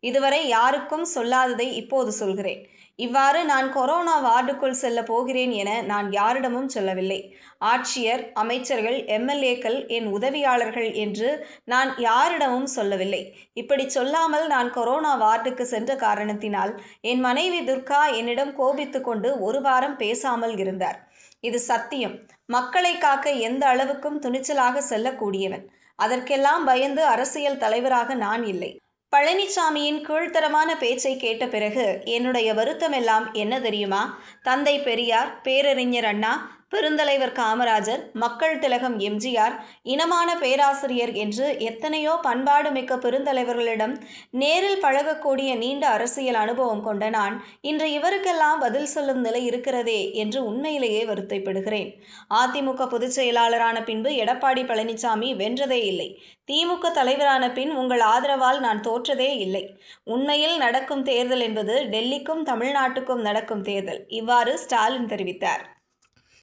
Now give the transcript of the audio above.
இதுவரை யாருக்கும் சொல்லாததை இப்போது சொல்கிறேன். இவ்வாறு நான் கொரோனா வார்டுக்குள் செல்ல போகிறேன் என நான் யாரிடமும் சொல்லவில்லை. ஆட்சியர், அமைச்சர்கள், எம்.எல்.ஏக்கள், என் உதவியாளர்கள் என்று நான் யாரிடமும் சொல்லவில்லை. இப்படி சொல்லாமல் நான் கொரோனா வார்டுக்கு சென்ற காரணத்தினால் என் மனைவி துர்கா என்னிடம் கோபித்துக் கொண்டு ஒரு வாரம் பேசாமல் இருந்தார். இது சத்தியம். மக்களை காக்க எந்த அளவுக்கும் துணிச்சலாக செல்லக்கூடியவன். அதற்கெல்லாம் பயந்து அரசியல் தலைவராக நான் இல்லை. பழனிசாமியின் கீழ்த்தரமான பேச்சை கேட்ட பிறகு என்னுடைய வருத்தமெல்லாம் என்ன தெரியுமா? தந்தை பெரியார், பேரறிஞர் அண்ணா, பெருந்தலைவர் காமராஜர், மக்கள் திலகம் எம்.ஜி.ஆர்., இனமான பேராசிரியர் என்று எத்தனையோ பண்பாடு மிக்க பெருந்தலைவர்களிடம் நேரில் பழகக்கூடிய நீண்ட அரசியல் அனுபவம் கொண்ட நான் இன்று இவருக்கெல்லாம் பதில் சொல்லும் நிலை இருக்கிறதே என்று உண்மையிலேயே வருத்தப்படுகிறேன். அதிமுக பொதுச் செயலாளரான பின்பு எடப்பாடி பழனிசாமி வென்றதே இல்லை. திமுக தலைவரான பின் உங்கள் ஆதரவால் நான் தோற்றதே இல்லை. உண்மையில் நடக்கும் தேர்தல் என்பது டெல்லிக்கும் தமிழ்நாட்டுக்கும் நடக்கும் தேர்தல். இவ்வாறு ஸ்டாலின் தெரிவித்தார்.